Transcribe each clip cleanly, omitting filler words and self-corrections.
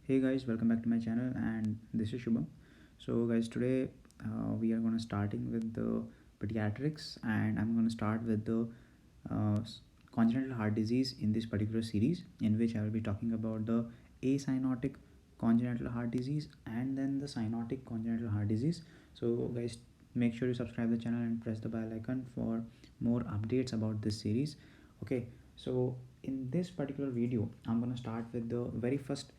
Hey guys, welcome back to my channel, and this is Shubham. So guys, today we are gonna starting with the pediatrics, and I'm gonna start with the uh, congenital heart disease in this particular series, in which I will be talking about the acyanotic congenital heart disease and then the cyanotic congenital heart disease. So guys, make sure you subscribe the channel and press the bell icon for more updates about this series. Okay, so in this particular video, I'm gonna start with the very first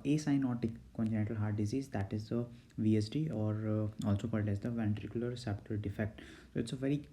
acyanotic congenital heart disease, that is the VSD, or also called as the ventricular septal defect. So it's a very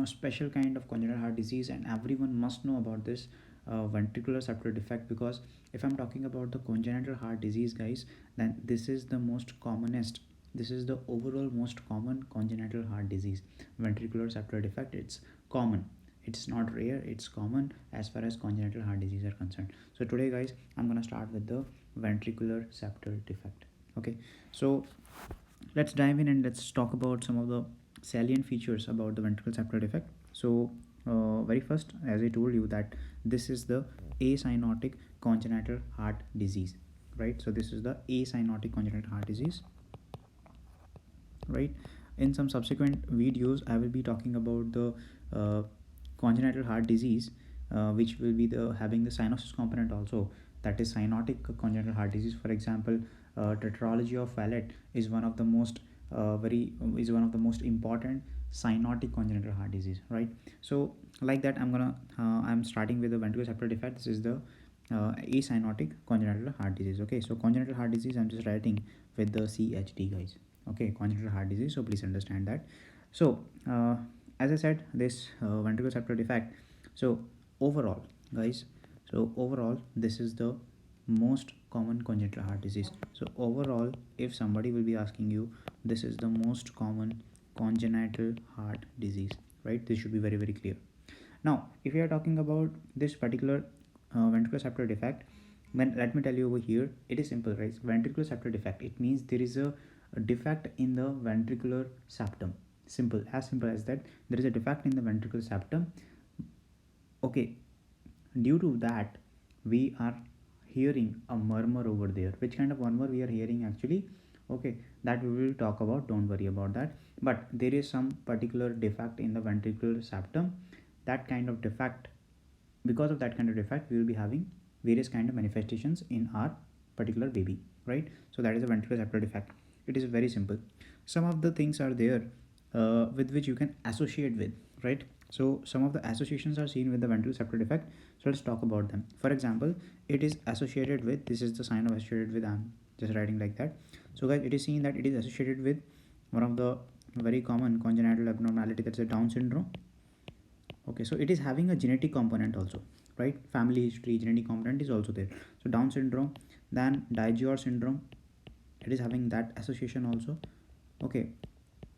special kind of congenital heart disease, and everyone must know about this ventricular septal defect, because if I'm talking about the congenital heart disease, guys, then this is the most commonest, this is the overall most common congenital heart disease. Ventricular septal defect, it's common, it's not rare, it's common as far as congenital heart disease are concerned. So today guys, I'm gonna start with the ventricular septal defect. Okay, so let's dive in and let's talk about some of the salient features about the ventricular septal defect. So very first, as I told you, that this is the acyanotic congenital heart disease, right? So this is the acyanotic congenital heart disease, right? In some subsequent videos, I will be talking about the uh, congenital heart disease, which will be the having the cyanosis component also, that is cyanotic congenital heart disease. For example, tetralogy of Fallot is one of the most very is one of the most important cyanotic congenital heart disease, right? So like that, I'm starting with the ventricular septal defect. This is the acyanotic congenital heart disease. Okay, so congenital heart disease, I'm just writing with the CHD, guys. Okay, congenital heart disease, so please understand that. So as I said, this ventricular septal defect, so overall, guys, so overall, this is the most common congenital heart disease. So overall, if somebody will be asking you, this is the most common congenital heart disease, right? This should be very, very clear. Now if we are talking about this particular ventricular septal defect, then let me tell you over here, it is simple, right? Ventricular septal defect, it means there is a defect in the ventricular septum. Simple, as simple as that. There is a defect in the ventricular septum. Okay, due to that, we are hearing a murmur over there. Which kind of murmur we are hearing actually? Okay, that we will talk about, don't worry about that. But there is some particular defect in the ventricular septum. That kind of defect, because of that kind of defect, we will be having various kind of manifestations in our particular baby, right? So that is a ventricular septal defect. It is very simple. Some of the things are there with which you can associate with, right? So some of the associations are seen with the ventricular septal defect. So let's talk about them. For example, it is associated with, this is the sign of associated with, I'm just writing like that. So guys, it is seen that it is associated with one of the very common congenital abnormality, that's a Down syndrome. Okay, so it is having a genetic component also, right? Family history, genetic component is also there. So Down syndrome, then Digeorge syndrome, it is having that association also. Okay,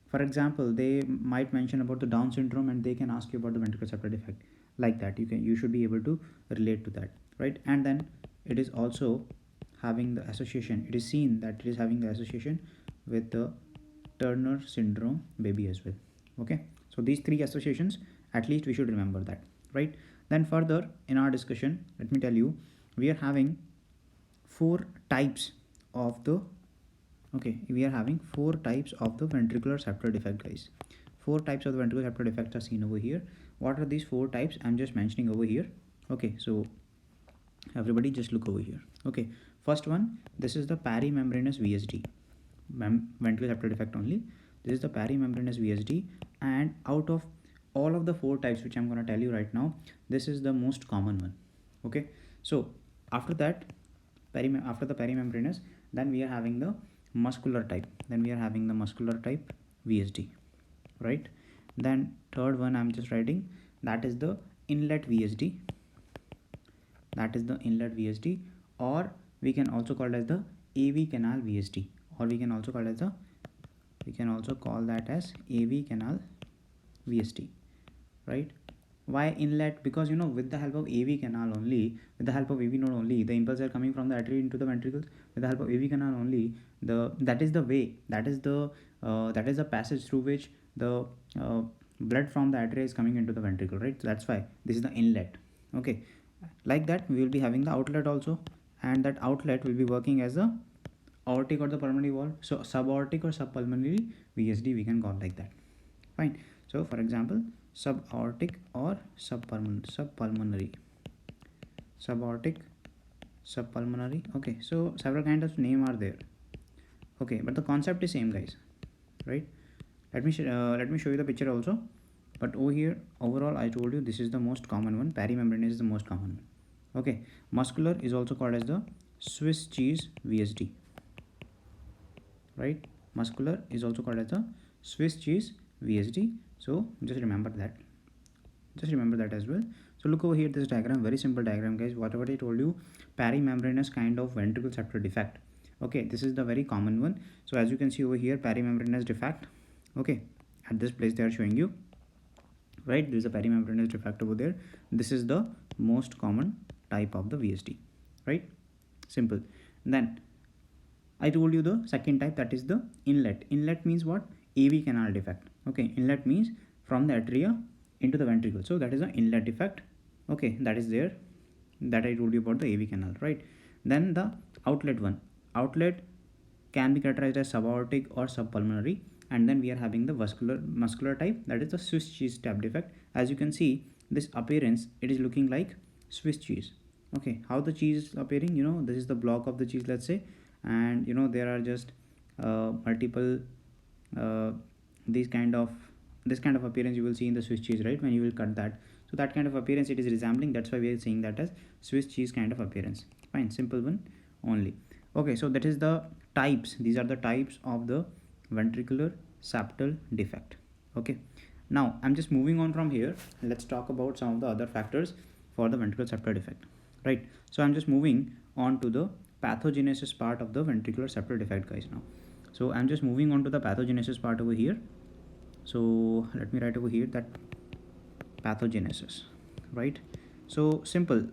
for example, they might mention about the Down syndrome and they can ask you about the ventricular septal defect, like that. You should be able to relate to that, right? And then it is also having the association, it is seen that it is having the association with the Turner syndrome baby as well. Okay, so these three associations, at least we should remember that, right? Then further in our discussion, let me tell you, we are having four types of the, okay, we are having four types of the ventricular septal defect, guys. Four types of the ventricular septal defect are seen over here. What are these four types? I'm just mentioning over here. Okay, so everybody just look over here. Okay, first one, this is the perimembranous VSD, ventricular septal defect only. This is the perimembranous VSD, and out of all of the four types which I'm going to tell you right now, this is the most common one. Okay, so after that, after the perimembranous, then we are having the muscular type, VSD, right? Then third one, I'm just writing, that is the inlet VSD, or we can also call it as the AV canal VSD, or we can also call that as AV canal VSD, right? Why inlet? Because with the help of AV canal only, with the help of AV node only, the impulses are coming from the artery into the ventricles. With the help of AV canal only, that is the passage through which the blood from the artery is coming into the ventricle, right? So that's why this is the inlet. Okay, like that we will be having the outlet also, and that outlet will be working as the aortic or the pulmonary wall. So subaortic or subpulmonary VSD we can call like that. Fine. So for example, subaortic or subpulmonary, subaortic, subpulmonary. Okay, so several kinds of name are there. Okay, but the concept is same, guys, right? Let me show you the picture also. But over here, overall, I told you this is the most common one. Perimembranous is the most common one. Okay, muscular is also called as the Swiss cheese VSD, right? Muscular is also called as the Swiss cheese VSD. So just remember that. Just remember that as well. So look over here, this diagram, very simple diagram, guys. Whatever I told you, perimembranous kind of ventricular septal defect. Okay, this is the very common one. So as you can see over here, perimembranous defect. Okay, at this place they are showing you, right? There is a perimembranous defect over there. This is the most common type of the VSD, right? Simple. Then I told you the second type, that is the inlet. Inlet means what? AV canal defect. Okay, inlet means from the atria into the ventricle. So that is an inlet defect. Okay, that is there, that I told you about the AV canal, right? Then the outlet one. Outlet can be characterized as subaortic or subpulmonary, and then we are having the muscular type, that is the Swiss cheese type defect. As you can see, this appearance, it is looking like Swiss cheese. Okay, how the cheese is appearing, you know, this is the block of the cheese, let's say, and you know there are just multiple uh, this kind of appearance you will see in the Swiss cheese, right? When you will cut that, so that kind of appearance it is resembling, that's why we are saying that as Swiss cheese kind of appearance. Fine, simple one only. Okay, so that is the types, these are the types of the ventricular septal defect. Okay, now I'm just moving on from here. Let's talk about some of the other factors for the ventricular septal defect, right? So I'm just moving on to the pathogenesis part of the ventricular septal defect, guys, now. So I'm just moving on to the pathogenesis part over here. So let me write over here that pathogenesis, right? So simple,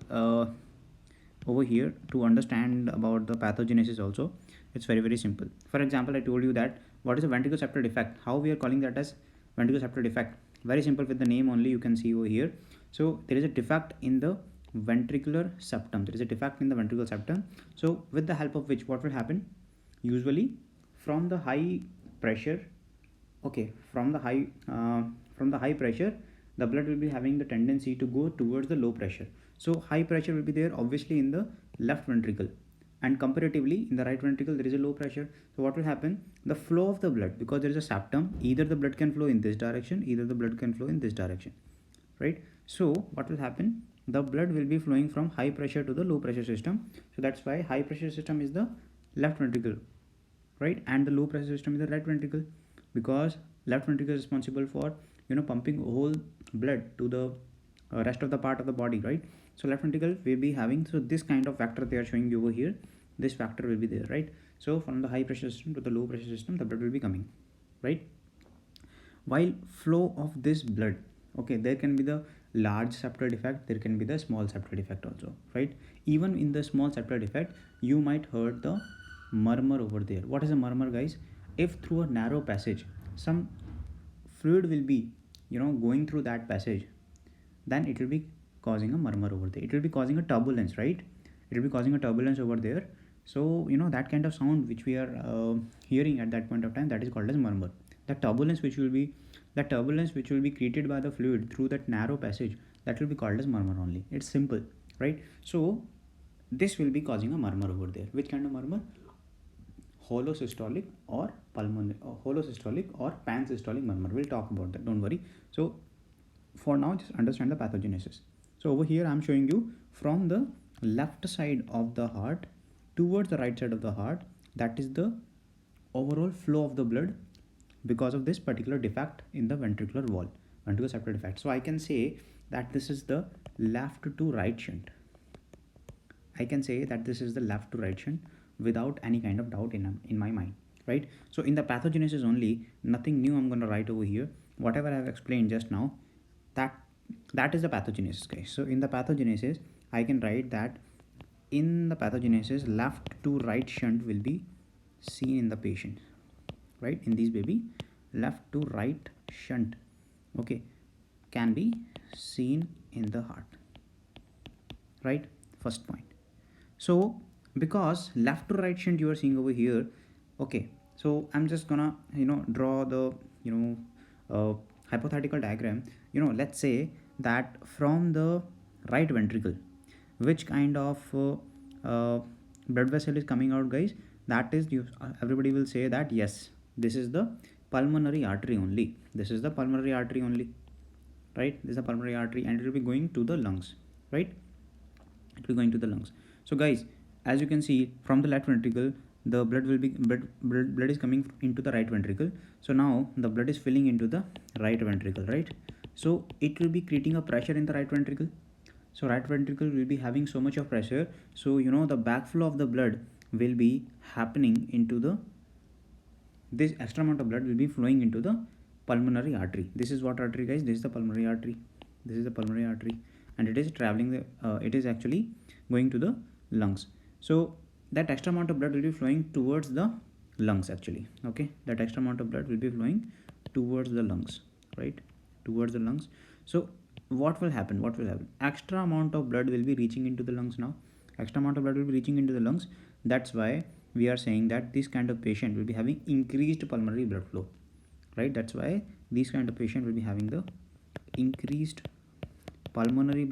over here to understand about the pathogenesis also, it's very simple. For example, I told you that what is a ventricular septal defect, how we are calling that as ventricular septal defect. Very simple, with the name only you can see over here. So there is a defect in the ventricular septum, there is a defect in the ventricular septum. So with the help of which, what will happen? Usually from the high pressure, okay, from the high pressure, the blood will be having the tendency to go towards the low pressure. So high pressure will be there obviously in the left ventricle, and comparatively in the right ventricle there is a low pressure. So what will happen? The flow of the blood, because there is a septum, either the blood can flow in this direction, either the blood can flow in this direction, right? So what will happen? The blood will be flowing from high pressure to the low pressure system. So that's why high pressure system is the left ventricle, right, and the low pressure system is the right ventricle, because left ventricle is responsible for, you know, pumping whole blood to the rest of the part of the body, right? So left ventricle will be having, so this kind of factor they are showing you over here, this factor will be there, right? So from the high pressure system to the low pressure system, the blood will be coming, right? While flow of this blood, okay, there can be the large septal defect, there can be the small septal defect also, right? Even in the small septal defect, you might heard the murmur over there. What is a murmur, guys? If through a narrow passage some fluid will be, you know, going through that passage, then it will be causing a murmur over there, it will be causing a turbulence, right? It will be causing a turbulence over there. So you know that kind of sound which we are hearing at that point of time, that is called as murmur. The turbulence which will be created by the fluid through that narrow passage, that will be called as murmur only. It's simple, right? So this will be causing a murmur over there. Which kind of murmur? Holosystolic or pulmonary, holosystolic or pansystolic murmur. We'll talk about that, don't worry. So for now, just understand the pathogenesis. So over here I'm showing you from the left side of the heart towards the right side of the heart, that is the overall flow of the blood because of this particular defect in the ventricular wall, ventricular septal defect. So I can say that this is the left to right shunt. I can say that this is the left to right shunt without any kind of doubt in my mind, right? So in the pathogenesis only, nothing new I'm going to write over here. Whatever I have explained just now, that is the pathogenesis, guys. So in the pathogenesis, I can write that in the pathogenesis, left to right shunt will be seen in the patient, right? In this baby, left to right shunt, okay, can be seen in the heart, right? First point. So because left to right shunt you are seeing over here. Okay, so I'm just gonna draw the hypothetical diagram. Let's say that from the right ventricle, which kind of blood vessel is coming out, guys? That is, everybody will say that yes, this is the pulmonary artery only. This is the pulmonary artery only, right? This is the pulmonary artery, and it will be going to the lungs, right? It will be going to the lungs. So guys, as you can see from the left ventricle, the blood is coming into the right ventricle. So now the blood is filling into the right ventricle, right? So it will be creating a pressure in the right ventricle. So right ventricle will be having so much of pressure. So the backflow of the blood will be happening into the, this extra amount of blood will be flowing into the pulmonary artery. This is what artery, guys? This is the pulmonary artery. This is the pulmonary artery, and it is traveling it is actually going to the lungs. So that extra amount of blood will be flowing towards the lungs actually. Okay, that extra amount of blood will be flowing towards the lungs, right? Towards the lungs. So what will happen? Extra amount of blood will be reaching into the lungs now. Extra amount of blood will be reaching into the lungs. That's why we are saying that this kind of patient will be having increased pulmonary blood flow, right? That's why this kind of patient will be having the increased pulmonary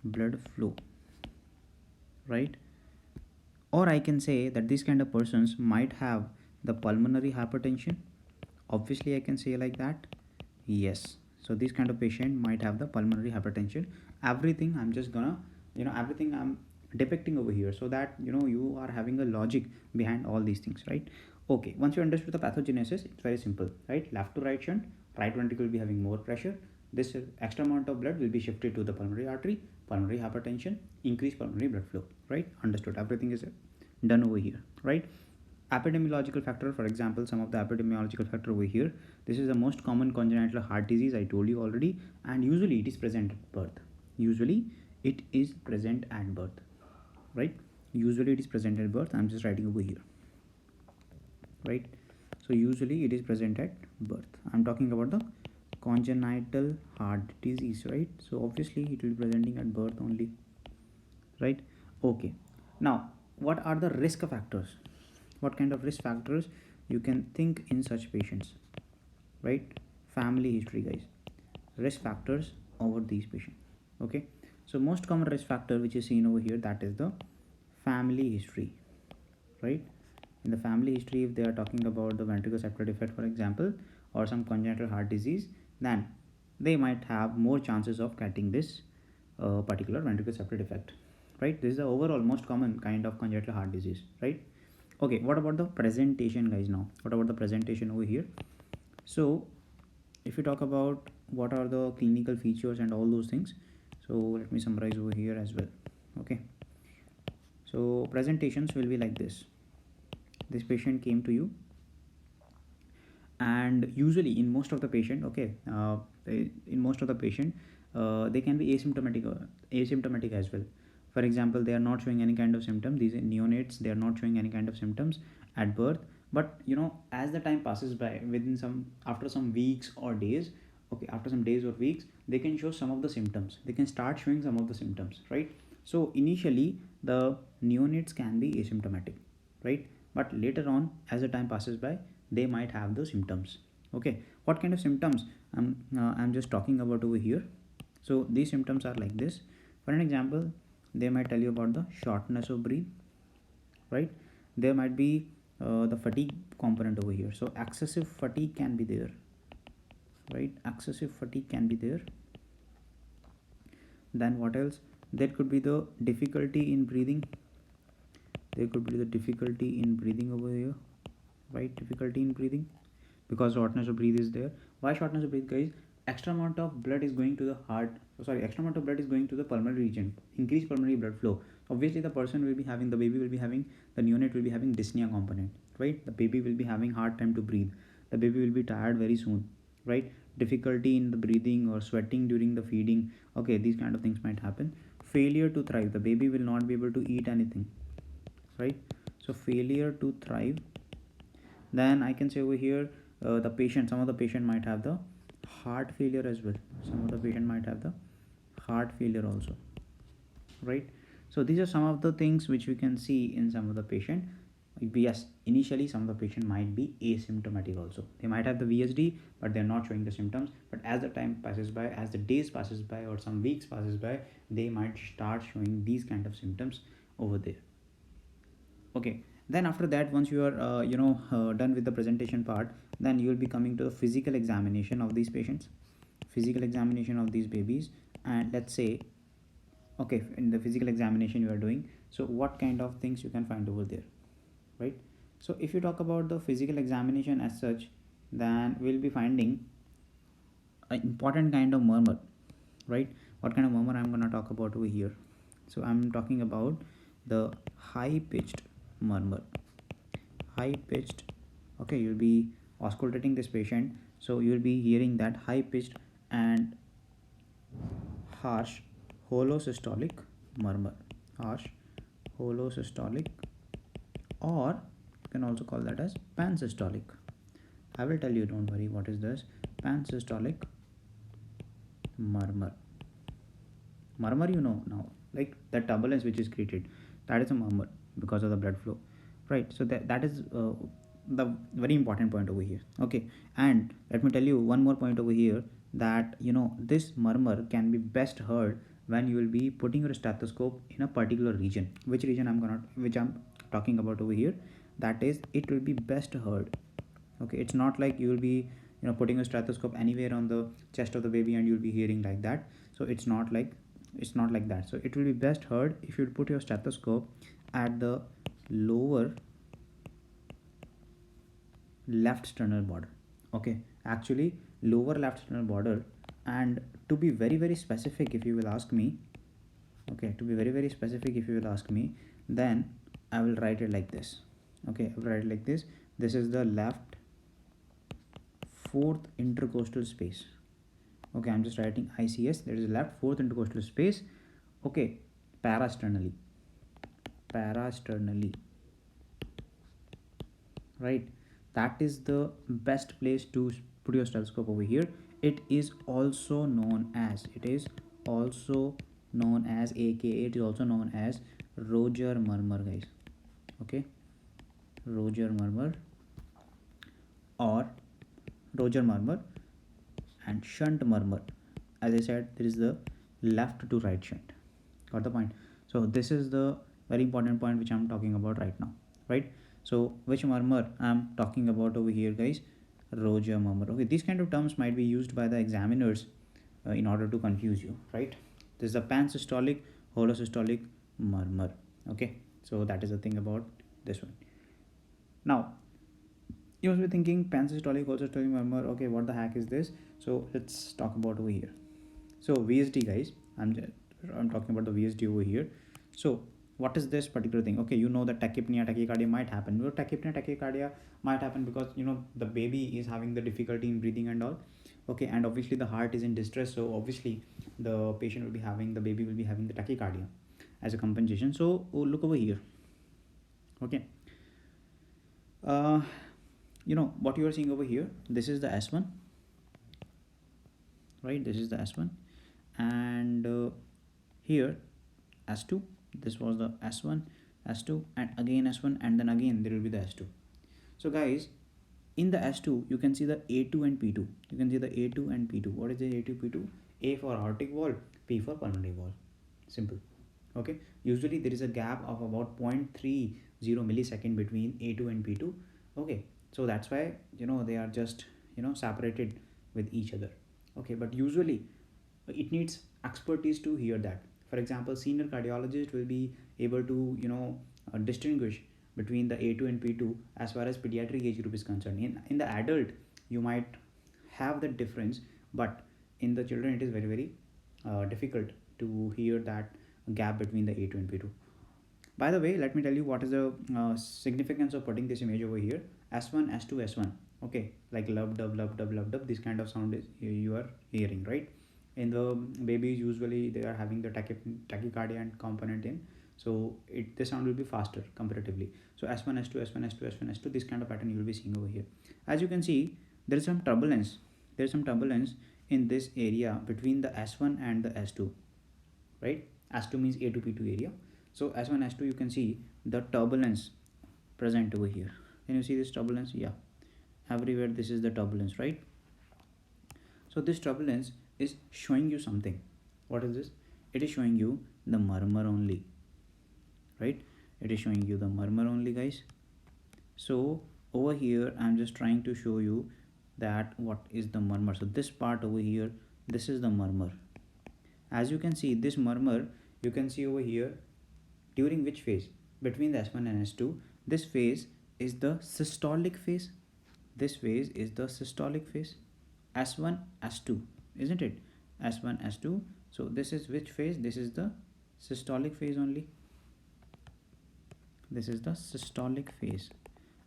blood flow, right? Or I can say that these kind of persons might have the pulmonary hypertension. Obviously I can say like that, yes. So this kind of patient might have the pulmonary hypertension. Everything I'm just gonna everything I'm depicting over here, so that you are having a logic behind all these things, right? Okay, once you understood the pathogenesis, it's very simple, right? Left to right shunt, right ventricle will be having more pressure. This extra amount of blood will be shifted to the pulmonary artery, pulmonary hypertension, increased pulmonary blood flow, right? Understood. Everything is done over here, right? Epidemiological factor, for example, some of the epidemiological factor over here. This is the most common congenital heart disease, I told you already, and usually it is present at birth. Usually it is present at birth, right? Usually it is present at birth. I'm just writing over here, right? So usually it is present at birth. I'm talking about the congenital heart disease, right? So obviously it will be presenting at birth only, right? Okay, now what are the risk factors? What kind of risk factors you can think in such patients, right? Family history, guys. Risk factors over these patients. Okay, so most common risk factor which is seen over here, that is the family history, right? In the family history, if they are talking about the ventricular septal defect, for example, or some congenital heart disease, then they might have more chances of getting this particular ventricular septal defect, right? This is the overall most common kind of congenital heart disease, right? Okay, what about the presentation, guys? Now what about the presentation over here? So if you talk about what are the clinical features and all those things, so let me summarize over here as well. Okay, so presentations will be like this. This patient came to you, and usually in most of the patient, okay, in most of the patient, they can be asymptomatic as well. For example, they are not showing any kind of symptom. These neonates, they are not showing any kind of symptoms at birth, but as the time passes by, within some, after some weeks or days, okay, after some days or weeks, they can show some of the symptoms. They can start showing some of the symptoms, right? So initially the neonates can be asymptomatic, right? But later on, as the time passes by, they might have the symptoms. Okay, what kind of symptoms I'm just talking about over here? So these symptoms are like this. For an example, they might tell you about the shortness of breath, right? There might be the fatigue component over here. So excessive fatigue can be there, right? Excessive fatigue can be there. Then what else? There could be the difficulty in breathing. There could be the difficulty in breathing over here, right? Difficulty in breathing because shortness of breath is there. Why shortness of breath, guys? Extra amount of blood is going to the heart, extra amount of blood is going to the pulmonary region, increased pulmonary blood flow. Obviously the person will be having, the baby will be having, the neonate will be having dyspnea component, right? The baby will be having hard time to breathe. The baby will be tired very soon, right? Difficulty in the breathing or sweating during the feeding. Okay, these kind of things might happen. Failure to thrive, the baby will not be able to eat anything, right? So failure to thrive. Then I can say over here, the patient, some of the patient might have the heart failure as well. Some of the patient might have the heart failure also, right? So these are some of the things which we can see in some of the patient. Yes, initially some of the patient might be asymptomatic also. They might have the VSD, but they're not showing the symptoms. But as the time passes by, as the days passes by, or some weeks passes by, they might start showing these kind of symptoms over there. Okay, then after that, once you are done with the presentation part, then you will be coming to the physical examination of these patients, physical examination of these babies. And let's say, okay, in the physical examination you are doing, so what kind of things you can find over there, right? So if you talk about the physical examination as such, then we'll be finding an important kind of murmur, right? What kind of murmur I'm going to talk about over here? So I'm talking about the high pitched murmur. High pitched, okay, you'll be auscultating this patient, so you'll be hearing that high pitched and harsh holosystolic murmur. Harsh holosystolic, or you can also call that as pansystolic. I will tell you, don't worry, what is this pansystolic murmur. Murmur, you know now, like that turbulence which is created, that is a murmur because of the blood flow, right? So that is the very important point over here. Okay, and let me tell you one more point over here, that this murmur can be best heard when you will be putting your stethoscope in a particular region. Which region I'm talking about over here, that is, it will be best heard. Okay, it's not like you will be putting a stethoscope anywhere on the chest of the baby and you'll be hearing like that. So it's not like that. So it will be best heard if you put your stethoscope at the lower left sternal border. Okay, actually lower left sternal border. And to be very very specific, if you will ask me, okay, to be very very specific, if you will ask me, then I will write it like this. Okay, I will write it like this. This is the left fourth intercostal space. Okay, I'm just writing ICS, that is left fourth intercostal space. Okay, parasternally, right? That is the best place to put your stethoscope over here. It is also known as, aka it is also known as Roger murmur, guys. Okay, Roger murmur, or Roger murmur and shunt murmur. As I said, there is the left to right shunt. Got the point? So this is the very important point which I'm talking about right now, right? So which murmur I'm talking about over here, guys? Roger murmur. Okay, these kind of terms might be used by the examiners in order to confuse you, right? This is the pansystolic holosystolic murmur. Okay, so that is the thing about this one. Now you must be thinking, pansystolic holosystolic murmur, okay, what the heck is this? So let's talk about over here. So VSD, guys, I'm talking about the VSD over here. So what is this particular thing? Okay, you know that tachypnea, tachycardia might happen. Tachypnea, tachycardia might happen because the baby is having the difficulty in breathing and all. Okay, and obviously the heart is in distress, so obviously the baby will be having the tachycardia as a compensation. So look over here. Okay, what you are seeing over here, this is the S1, right? This is the S1, and here S2, this was the S1, S2, and again S1, and then again there will be the S2. So guys, in the S2 you can see the A2 and P2. You can see the A2 and P2. What is the A2, P2? A for aortic wall, P for pulmonary wall. Simple. Okay, usually there is a gap of about 0.30 millisecond between A2 and P2. Okay, so that's why they are just separated with each other. Okay, but usually it needs expertise to hear that. For example, senior cardiologist will be able to distinguish between the A2 and P2 as far as pediatric age group is concerned. In the adult you might have the difference, but in the children it is very very difficult to hear that gap between the A2 and P2. By the way, let me tell you what is the significance of putting this image over here. S1, S2, S1. Okay, like lub dub lub dub lub dub, this kind of sound is you are hearing, right? In the babies usually they are having the tachycardia and component in, so the sound will be faster comparatively. So S1, S2, S1, S2, S1, S2, this kind of pattern you will be seeing over here. As you can see, there is some turbulence. There is some turbulence in this area between the S1 and the S2, right? S2 means A to P2 area. So S1, S2, you can see the turbulence present over here. Can you see this turbulence? Yeah, everywhere this is the turbulence, right? So this turbulence is showing you something. What is this? It is showing you the murmur only, right? It is showing you the murmur only, guys. So over here I'm just trying to show you that what is the murmur. So this part over here, this is the murmur. As you can see, this murmur you can see over here during which phase? Between the S1 and S2. This phase is the systolic phase. This phase is the systolic phase. S1, S2, isn't it? S1, S2. So this is which phase? This is the systolic phase only. This is the systolic phase.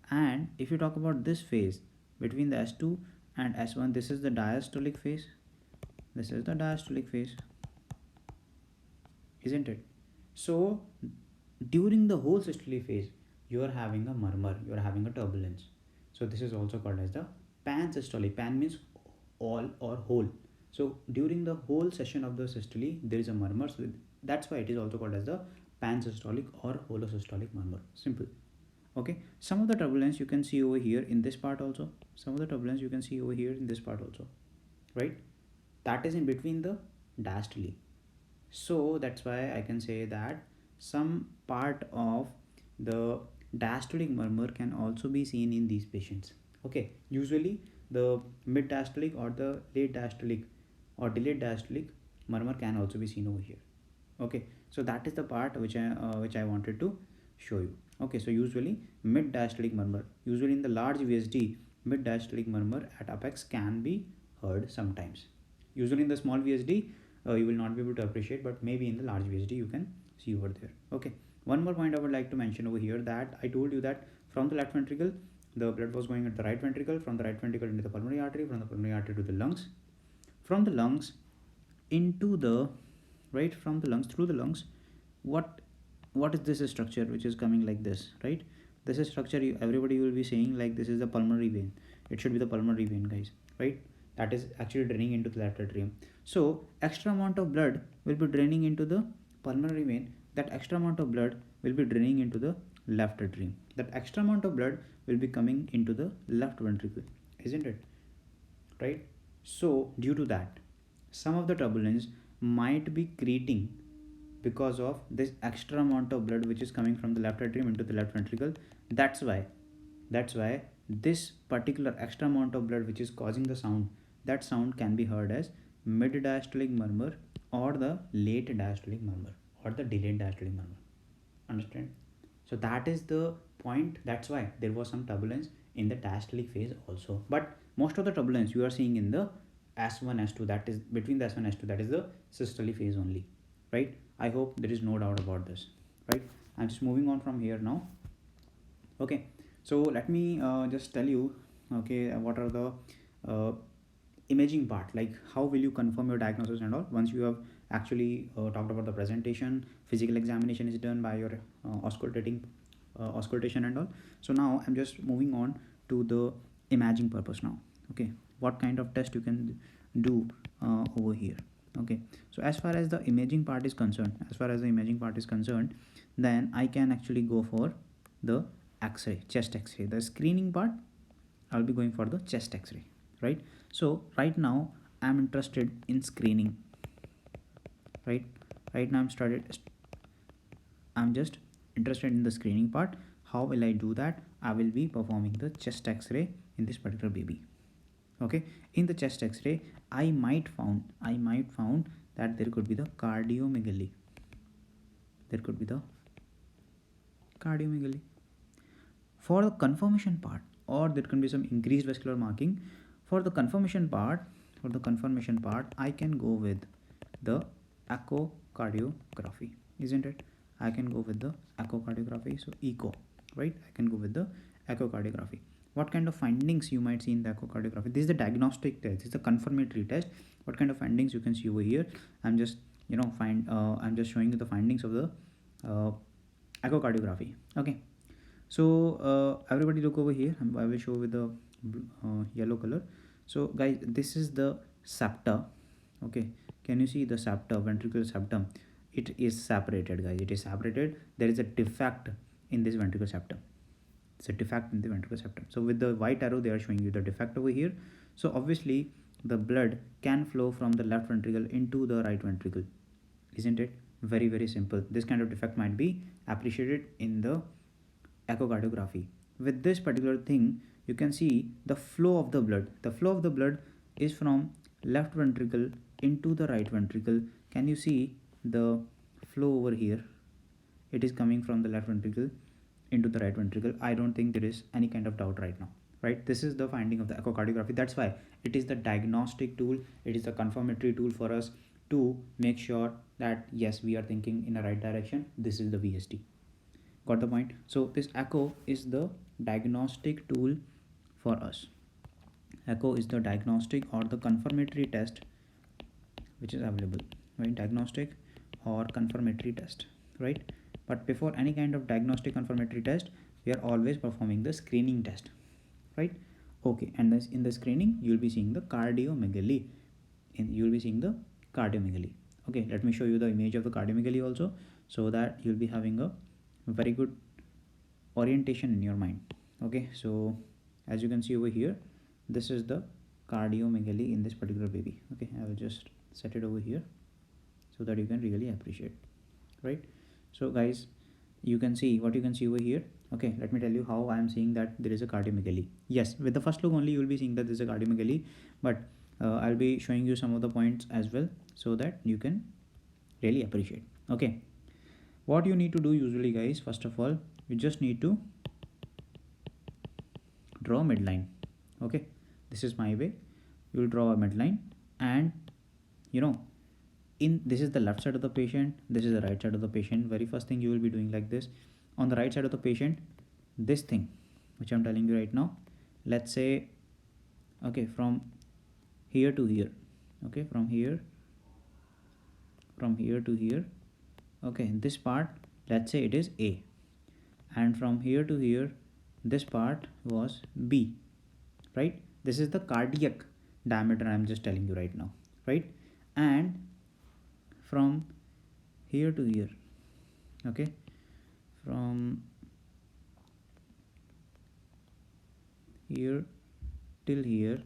And if you talk about this phase between the S2 and S1, this is the diastolic phase. This is the diastolic phase, isn't it? So during the whole systolic phase, you are having a murmur, you are having a turbulence. So this is also called as the pansystolic. Pan means all or whole. So during the whole session of the systole, there is a murmur. So that's why it is also called as the pansystolic or holosystolic murmur. Simple. Okay. Some of the turbulence you can see over here in this part also. Some of the turbulence you can see over here in this part also. Right? That is in between the diastole. So that's why I can say that some part of the diastolic murmur can also be seen in these patients. Okay, usually the mid diastolic or the late diastolic or delayed diastolic murmur can also be seen over here. Okay, so that is the part which I wanted to show you. Okay, so usually mid diastolic murmur, usually in the large VSD, mid diastolic murmur at apex can be heard sometimes. Usually in the small VSD, you will not be able to appreciate, but maybe in the large VSD you can see over there. Okay, one more point I would like to mention over here, that I told you that from the left ventricle the blood was going at the right ventricle, from the right ventricle into the pulmonary artery, from the pulmonary artery to the lungs, from the lungs into the right, from the lungs through the lungs. What is this structure which is coming like this, right? This is structure everybody will be saying like this is the pulmonary vein. It should be the pulmonary vein, guys, right? That is actually draining into the left atrium. So extra amount of blood will be draining into the pulmonary vein. That extra amount of blood will be draining into the left atrium. That extra amount of blood will be coming into the left ventricle, isn't it? Right? So due to that, some of the turbulence might be creating because of this extra amount of blood which is coming from the left atrium into the left ventricle. That's why this particular extra amount of blood which is causing the sound, that sound can be heard as mid diastolic murmur or the late diastolic murmur or the delayed diastolic murmur. Understand? So that is the point. That's why there was some turbulence in the diastolic phase also. But most of the turbulence you are seeing in the S1, S2, that is between the S1 S2, that is the systolic phase only, right? I hope there is no doubt about this, right? I'm just moving on from here now. Okay, so let me just tell you, okay, what are the imaging part, like how will you confirm your diagnosis and all once you have actually talked about the presentation. Physical examination is done by your auscultation and all. So now I'm just moving on to the imaging purpose now. Okay, what kind of test you can do over here. Okay, so as far as the imaging part is concerned, then I can actually go for the x-ray, chest x-ray. The screening part I'll be going for the chest x-ray, right? So right now I'm interested in screening, right now I'm just interested in the screening part. How will I do that? I will be performing the chest x-ray in this particular baby. Okay, in the chest x-ray I might found that there could be the cardiomegaly. For the confirmation part, or there can be some increased vascular marking. For the confirmation part, I can go with the echocardiography, isn't it? I can go with the echocardiography. So echo, right? I can go with the echocardiography. What kind of findings you might see in the echocardiography? This is the diagnostic test. This is the confirmatory test. What kind of findings you can see over here? I'm just I'm just showing you the findings of the echocardiography. Okay, so everybody look over here. I will show with the yellow color. So guys, this is the septa. Okay, can you see the septa, ventricular septum? it is separated, guys. It is separated. There is a defect in this ventricular septum. It's a defect in the ventricular septum. So with the white arrow, they are showing you the defect over here. So obviously the blood can flow from the left ventricle into the right ventricle, isn't it? Very, very simple. This kind of defect might be appreciated in the echocardiography. With this particular thing, you can see the flow of the blood. The flow of the blood is from left ventricle into the right ventricle. Can you see the flow over here? It is coming from the left ventricle into the right ventricle. I don't think there is any kind of doubt right now, right? This is the finding of the echocardiography. That's why it is the diagnostic tool. It is the confirmatory tool for us to make sure that yes, we are thinking in the right direction. This is the VSD. Got the point? So this echo is the diagnostic tool for us. Echo is the diagnostic or the confirmatory test which is available, right? Diagnostic or confirmatory test, right? But before any kind of diagnostic confirmatory test, we are always performing the screening test, right? Okay, and this in the screening you'll be seeing the cardiomegaly. You'll be seeing the cardiomegaly. Okay, let me show you the image of the cardiomegaly also, so that you'll be having a very good orientation in your mind. Okay, so as you can see over here, this is the cardiomegaly in this particular baby. Okay, I will just set it over here so that you can really appreciate, right? So guys, you can see what you can see over here. Okay, let me tell you how I am seeing that there is a cardiomegaly. Yes, with the first look only you will be seeing that there is a cardiomegaly, but I'll be showing you some of the points as well so that you can really appreciate. Okay, what you need to do usually, guys, first of all, you just need to draw a midline. Okay, this is my way. You will draw a midline, and you know, this is the left side of the patient, this is the right side of the patient. Very first thing you will be doing like this. On the right side of the patient, this thing which I'm telling you right now, let's say, okay, from here to here, okay, from here to here, okay, this part, let's say it is A, and from here to here, this part was B, right? This is the cardiac diameter I'm just telling you right now, right? And from here to here, okay, from here till here,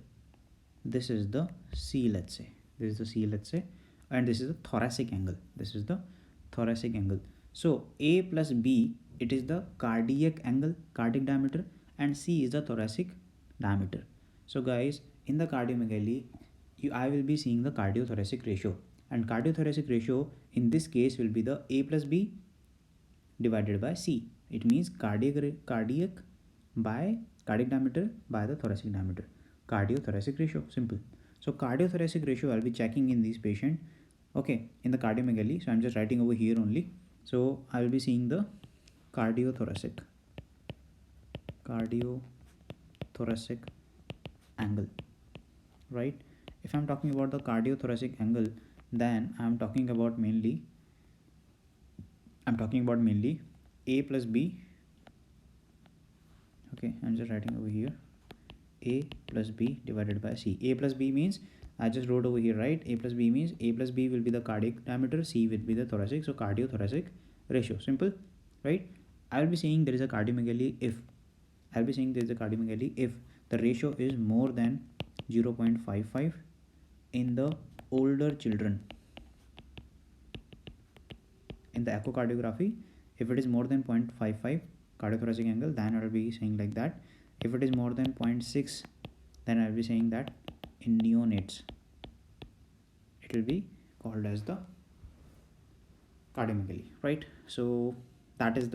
this is the C, let's say. This is the C, let's say, and this is the thoracic angle. This is the thoracic angle. So A plus B, it is the cardiac angle, cardiac diameter, and C is the thoracic diameter. So guys, in the cardiomegaly, I will be seeing the cardiothoracic ratio, and cardiothoracic ratio in this case will be the A plus B divided by C. It means cardiac diameter by the thoracic diameter. Cardiothoracic ratio, simple. So cardiothoracic ratio I'll be checking in this patient, okay, in the cardiomegaly. So I'm just writing over here only. So I will be seeing the cardiothoracic angle, right? If I'm talking about the cardiothoracic angle, then I'm talking about mainly A plus B. Okay, I'm just writing over here A plus B divided by C. A plus B means, I just wrote over here, right? A plus B means A plus B will be the cardiac diameter, C will be the thoracic. So cardiothoracic ratio, simple, right? I will be saying there is a cardiomegaly if the ratio is more than 0.55 in the older children. In the echocardiography, if it is more than 0.55 cardiothoracic angle, then I will be saying like that. If it is more than 0.6, then I will be saying that in neonates it will be called as the cardiomegaly, right? So that is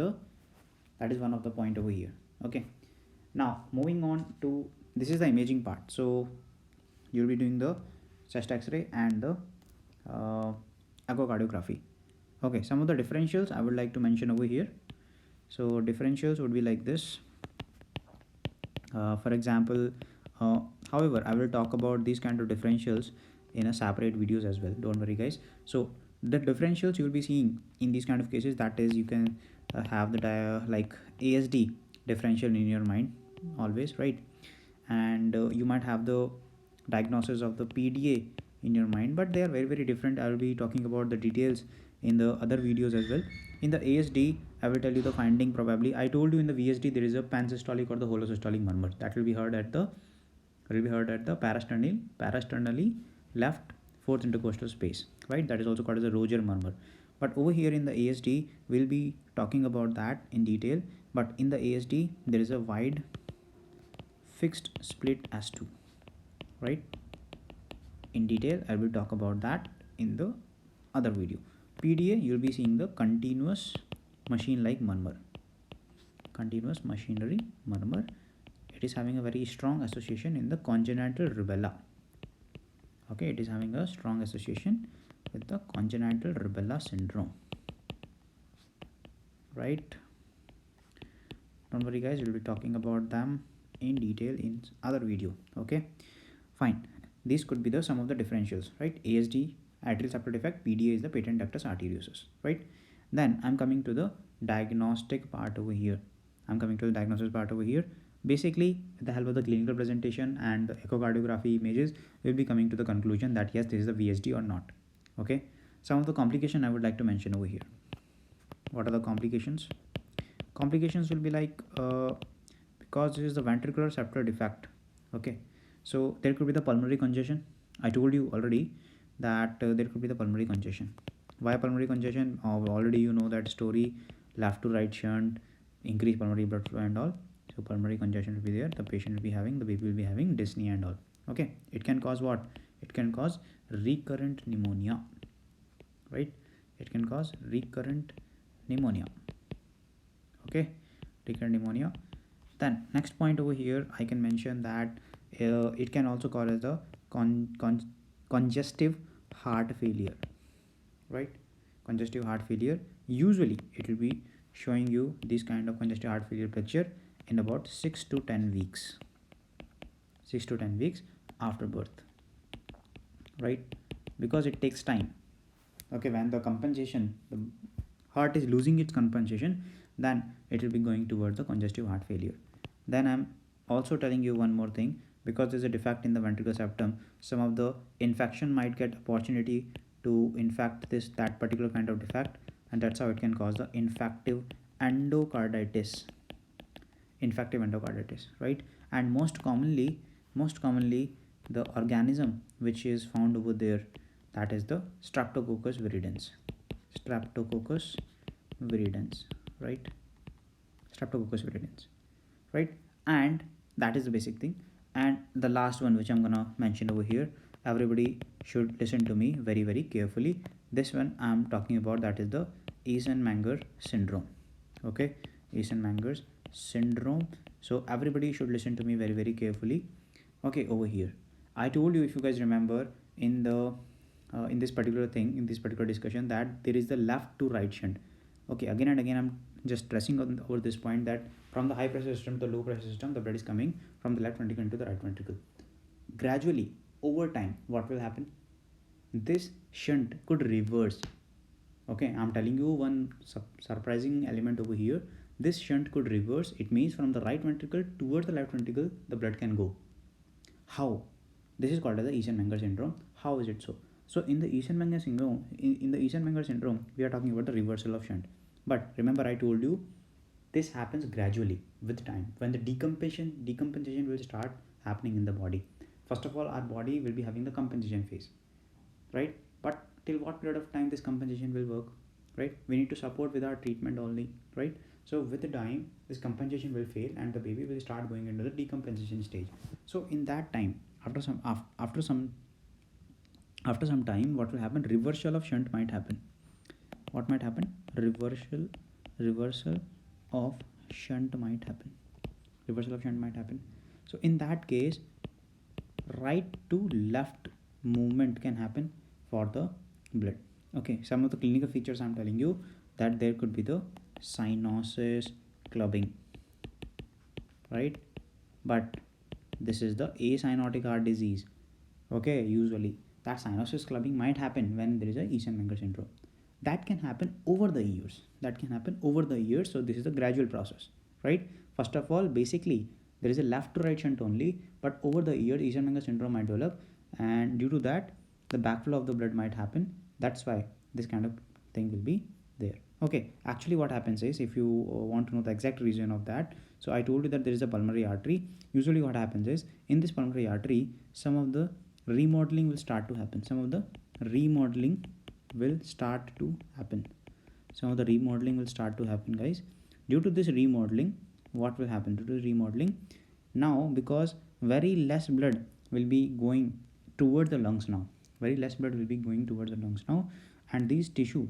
one of the point over here. Okay, now moving on to, this is the imaging part. So you'll be doing the chest x-ray and the echocardiography. Okay, some of the differentials I would like to mention over here. So differentials would be like this. For example, however, I will talk about these kind of differentials in a separate videos as well. Don't worry, guys. So the differentials you will be seeing in these kind of cases, that is, you can have the like ASD differential in your mind always, right? And you might have the diagnosis of the PDA in your mind, but they are very, very different. I will be talking about the details in the other videos as well. In the ASD, I will tell you the finding probably. I told you in the VSD there is a pansystolic or the holosystolic murmur that will be heard at the parasternally left fourth intercostal space, right? That is also called as a Roger murmur. But over here in the ASD, we'll be talking about that in detail. But in the ASD, there is a wide fixed split S2, right? In detail, I will talk about that in the other video. PDA, you'll be seeing the continuous machine-like murmur. Continuous machinery murmur. It is having a very strong association in the congenital rubella. Okay, it is having a strong association with the congenital rubella syndrome. Right? Don't worry guys, we'll be talking about them in detail in other video. Okay, fine. These could be the some of the differentials, right? ASD, atrial septal defect, PDA is the patent ductus arteriosus, right? Then I'm coming to the diagnostic part over here. Basically, with the help of the clinical presentation and the echocardiography images, we'll be coming to the conclusion that yes, this is a VSD or not. Okay, some of the complications I would like to mention over here. What are the complications? Complications will be like because this is the ventricular septal defect. Okay, so there could be the pulmonary congestion. I told you already that there could be the pulmonary congestion. Why pulmonary congestion? Already you know that story, left to right shunt, increase pulmonary blood flow and all. So pulmonary congestion will be there. The patient will be having, the baby will be having dyspnea and all. Okay, it can cause what? It can cause recurrent pneumonia, right? It can cause recurrent pneumonia. Okay, recurrent pneumonia. Then next point over here, I can mention that it can also cause the congestive heart failure, right? Congestive heart failure. Usually it will be showing you this kind of congestive heart failure picture in about 6 to 10 weeks. 6 to 10 weeks after birth, right? Because it takes time. Okay, when the compensation, the heart is losing its compensation, then it will be going towards the congestive heart failure. Then I'm also telling you one more thing, because there's a defect in the ventricular septum, some of the infection might get opportunity to infect that particular kind of defect, and that's how it can cause the infective endocarditis, right? And most commonly the organism which is found over there, that is the streptococcus viridans, right? Streptococcus viridans, right? And that is the basic thing. And the last one which I'm gonna mention over here, everybody should listen to me very very carefully. This one I'm talking about, that is the Eisenmenger syndrome. Okay, Eisenmenger syndrome. So everybody should listen to me very very carefully. Okay, over here I told you, if you guys remember, in the in this particular discussion, that there is the left to right shunt. Okay, again and again I'm just stressing over this point, that from the high pressure system to the low pressure system, the blood is coming from the left ventricle into the right ventricle. Gradually, over time, what will happen? This shunt could reverse. Okay, I'm telling you one surprising element over here. This shunt could reverse. It means from the right ventricle towards the left ventricle, the blood can go. How? This is called as the Eisenmenger syndrome. How is it so? So in the Eisenmenger syndrome, we are talking about the reversal of shunt. But remember, I told you this happens gradually with time, when the decompensation will start happening in the body. First of all, our body will be having the compensation phase, right? But till what period of time this compensation will work, right? We need to support with our treatment only, right? So with the time, this compensation will fail and the baby will start going into the decompensation stage. So in that time, after some time, what will happen? Reversal of shunt might happen. What might happen? Reversal of shunt might happen. So in that case, right to left movement can happen for the blood. Okay, some of the clinical features I'm telling you, that there could be the cyanosis clubbing, right? But this is the acyanotic heart disease. Okay, usually that cyanosis clubbing might happen when there is a Eisenmenger syndrome. That can happen over the years. So this is a gradual process, right? First of all, basically there is a left to right shunt only, but over the years Eisenmenger syndrome might develop, and due to that the backflow of the blood might happen. That's why this kind of thing will be there. Okay, actually what happens is, if you want to know the exact reason of that, so I told you that there is a pulmonary artery. Usually what happens is, in this pulmonary artery, some of the remodeling will start to happen. Some of the remodeling will start to happen. Some of the remodeling will start to happen, guys. Due to this remodeling, what will happen? Due to remodeling, now because very less blood will be going towards the lungs now. Very less blood will be going towards the lungs now, and these tissue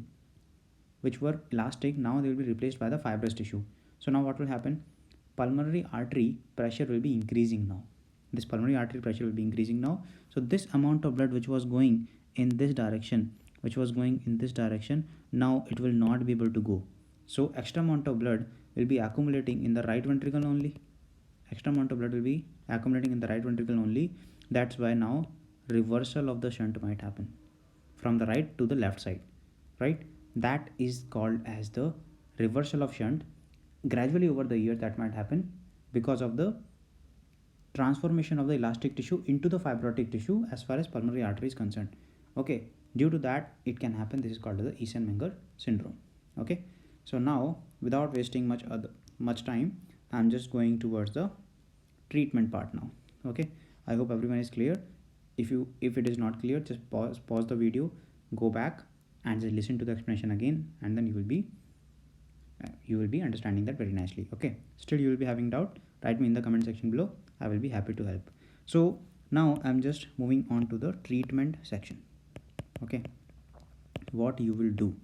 which were elastic, now they will be replaced by the fibrous tissue. So now what will happen? Pulmonary artery pressure will be increasing now. This pulmonary artery pressure will be increasing now. So this amount of blood which was going in this direction, now it will not be able to go. So extra amount of blood will be accumulating in the right ventricle only. That's why now reversal of the shunt might happen from the right to the left side, right? That is called as the reversal of shunt. Gradually over the year that might happen because of the transformation of the elastic tissue into the fibrotic tissue as far as pulmonary artery is concerned. Okay, due to that it can happen. This is called the Eisenmenger syndrome. Okay, so now without wasting much time, I'm just going towards the treatment part now. Okay, I hope everyone is clear. If it is not clear, just pause the video, go back and just listen to the explanation again, and then you will be understanding that very nicely. Okay, still you will be having doubt, write me in the comment section below. I will be happy to help. So now I'm just moving on to the treatment section. Okay, what you will do,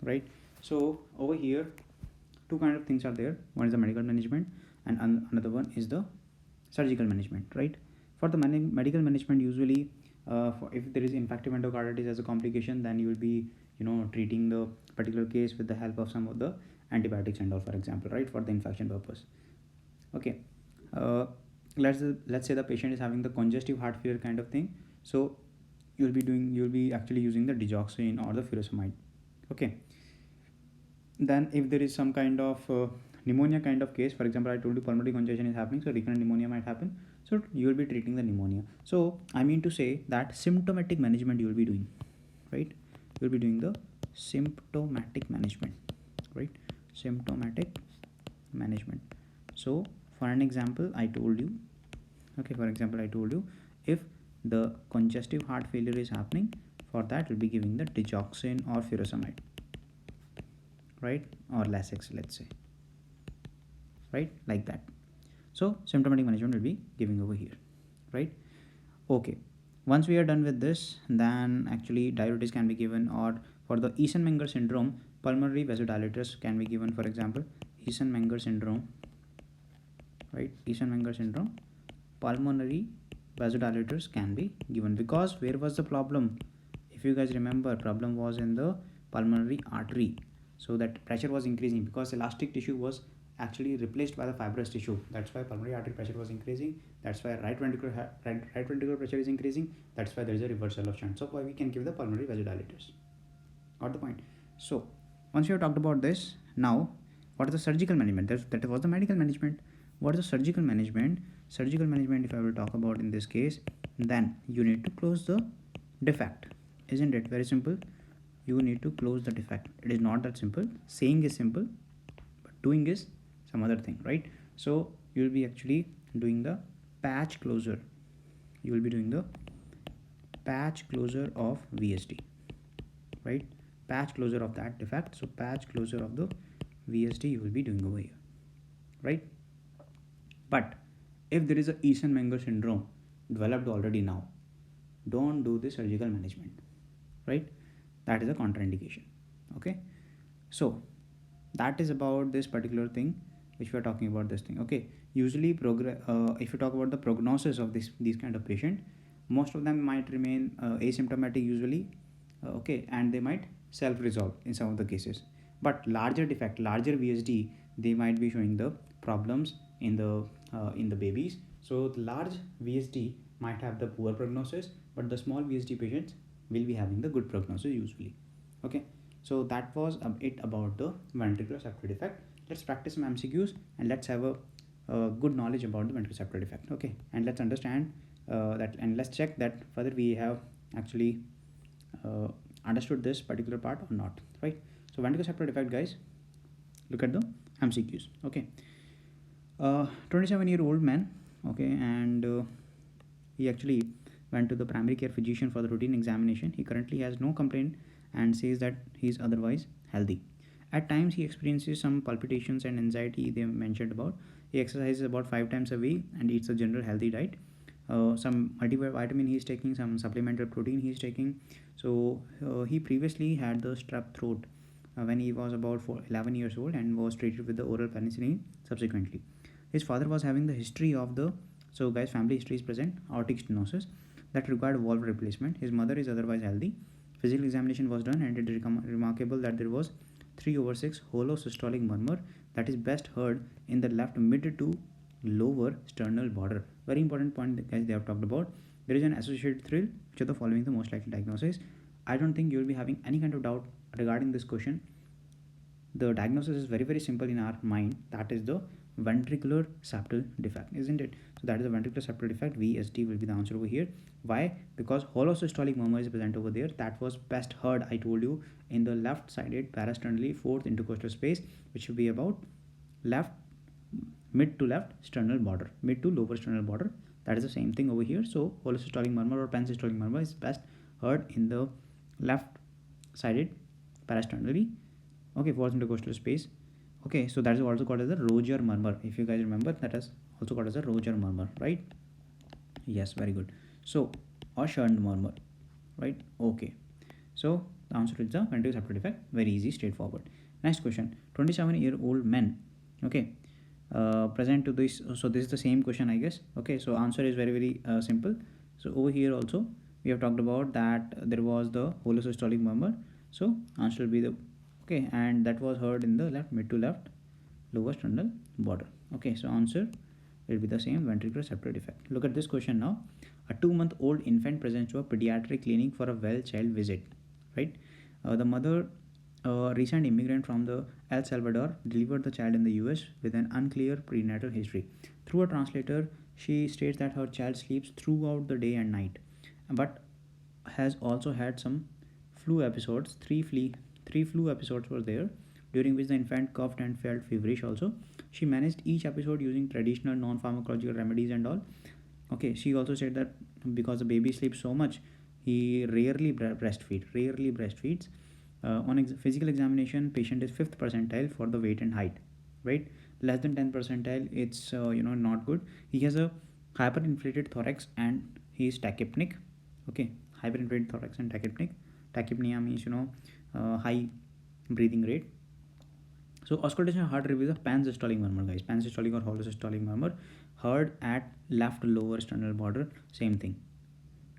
right? So over here two kind of things are there. One is the medical management and another one is the surgical management, right? For the medical management, usually if there is infective endocarditis as a complication, then you will be treating the particular case with the help of some of the antibiotics and all, for example, right, for the infection purpose. Okay, let's say the patient is having the congestive heart failure kind of thing, so you'll be actually using the digoxin or the furosemide. Okay, then if there is some kind of pneumonia kind of case, for example, I told you pulmonary congestion is happening, so recurrent pneumonia might happen, so you will be treating the pneumonia. So I mean to say that symptomatic management you will be doing, right? You will be doing the symptomatic management, right? Symptomatic management. So for an example, I told you, if the congestive heart failure is happening, for that we'll be giving the digoxin or furosemide, right, or Lasix, let's say, right, like that. So symptomatic management will be giving over here, right? Okay, once we are done with this, then actually diuretics can be given, or for the Eisenmenger syndrome, pulmonary vasodilators can be given. For example, Eisenmenger syndrome, right? Eisenmenger syndrome, pulmonary vasodilators can be given, because where was the problem? If you guys remember, problem was in the pulmonary artery. So that pressure was increasing because elastic tissue was actually replaced by the fibrous tissue. That's why pulmonary artery pressure was increasing. That's why right ventricular pressure is increasing. That's why there is a reversal of shunt. So why we can give the pulmonary vasodilators. Got the point? So once you have talked about this, now what is the surgical management? That was the medical management. What is the surgical management? Surgical management, if I will talk about in this case, then you need to close the defect. Isn't it very simple? You need to close the defect. It is not that simple. Saying is simple, but doing is some other thing, right? So you will be actually doing the patch closure. You will be doing the patch closure of VSD, right? Patch closure of that defect. So patch closure of the VSD you will be doing over here, right? But if there is a Eisenmenger syndrome developed already now, don't do the surgical management, right? That is a contraindication. Okay, so that is about this particular thing which we are talking about, this thing. Okay, usually if you talk about the prognosis of these kind of patient, most of them might remain asymptomatic usually, okay, and they might self-resolve in some of the cases. But larger defect, larger VSD, they might be showing the problems in the babies. So the large VSD might have the poor prognosis, but the small VSD patients will be having the good prognosis usually. Okay, so that was it about the ventricular septal defect. Let's practice some MCQs and let's have a good knowledge about the ventricular septal defect. Okay, and let's understand that, and let's check that whether we have actually understood this particular part or not, right? So ventricular septal defect, guys, look at the MCQs. Okay, 27-year-old man, okay, and he actually went to the primary care physician for the routine examination. He currently has no complaint and says that he is otherwise healthy. At times he experiences some palpitations and anxiety they mentioned about. He exercises about 5 times a week and eats a general healthy diet. Some multivitamin he is taking, some supplemental protein he is taking. So he previously had the strep throat when he was about 11 years old and was treated with the oral penicillin subsequently. His father was having the history of the, so guys, family history is present, aortic stenosis that required valve replacement. His mother is otherwise healthy. Physical examination was done and it is remarkable that there was 3/6 hollow systolic murmur that is best heard in the left mid to lower sternal border. Very important point, guys, they have talked about. There is an associated thrill. Which of the following the most likely diagnosis? I don't think you will be having any kind of doubt regarding this question. The diagnosis is very simple in our mind. That is the ventricular septal defect, isn't it? So that is the ventricular septal defect. VSD will be the answer over here. Why? Because hollow systolic murmur is present over there. That was best heard, I told you, in the left sided parasternally fourth intercostal space, which should be about left mid to left sternal border, mid to lower sternal border. That is the same thing over here. So hollow systolic murmur or pansystolic murmur is best heard in the left sided parasternally, okay, fourth intercostal space. Okay, so that is also called as the Roger murmur. If you guys remember, that is also called as a Roger murmur, right? Yes, very good. So, or Schern murmur, right? Okay. So the answer is the ventricular septal defect. Very easy, straightforward. Next question: 27-year-old men. Okay, present to this. So this is the same question, I guess. Okay, so answer is very simple. So over here also we have talked about that there was the holosystolic murmur. So answer will be the, okay, and that was heard in the left mid to left lower sternal border. Okay, so answer will be the same, ventricular septal defect. Look at this question now. A 2-month-old infant presents to a pediatric clinic for a well child visit, right? The mother, recent immigrant from the El Salvador, delivered the child in the US with an unclear prenatal history. Through a translator, she states that her child sleeps throughout the day and night, but has also had some flu episodes. Three flu episodes were there, during which the infant coughed and felt feverish also. She managed each episode using traditional non-pharmacological remedies and all. Okay, she also said that because the baby sleeps so much, he rarely breastfeeds. On physical examination, patient is 5th percentile for the weight and height, right? Less than 10th percentile, it's not good. He has a hyperinflated thorax and he is tachypnic. Okay, hyperinflated thorax and tachypnic. Tachypnea means high breathing rate. So auscultation of heart reveals a pansystolic murmur, guys. Pansystolic or holosystolic murmur heard at left lower sternal border. Same thing.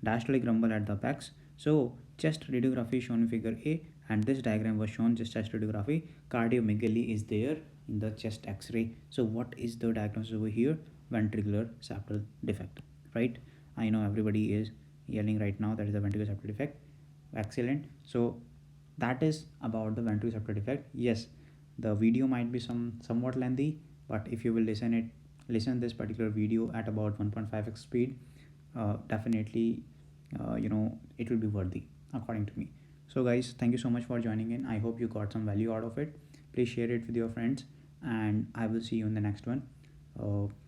Diastolic rumble at the apex. So chest radiography shown in figure A, and this diagram was shown just chest radiography. Cardiomegaly is there in the chest X-ray. So what is the diagnosis over here? Ventricular septal defect, right? I know everybody is yelling right now that is the ventricular septal defect. Excellent. So that is about the ventricular septal defect. Yes, the video might be somewhat lengthy, but if you will listen this particular video at about 1.5x speed, definitely it will be worthy according to me. So guys, thank you so much for joining in. I hope you got some value out of it. Please share it with your friends, and I will see you in the next one.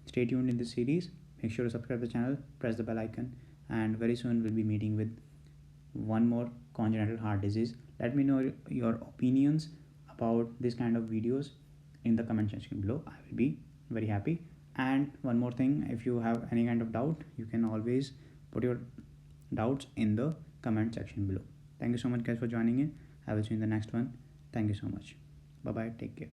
Stay tuned in this series. Make sure to subscribe to the channel, press the bell icon, and very soon we'll be meeting with one more congenital heart disease. Let me know your opinions about this kind of videos in the comment section below. I will be very happy. And one more thing, if you have any kind of doubt, you can always put your doubts in the comment section below. Thank you so much, guys, for joining in. I will see you in the next one. Thank you so much. Bye bye. Take care.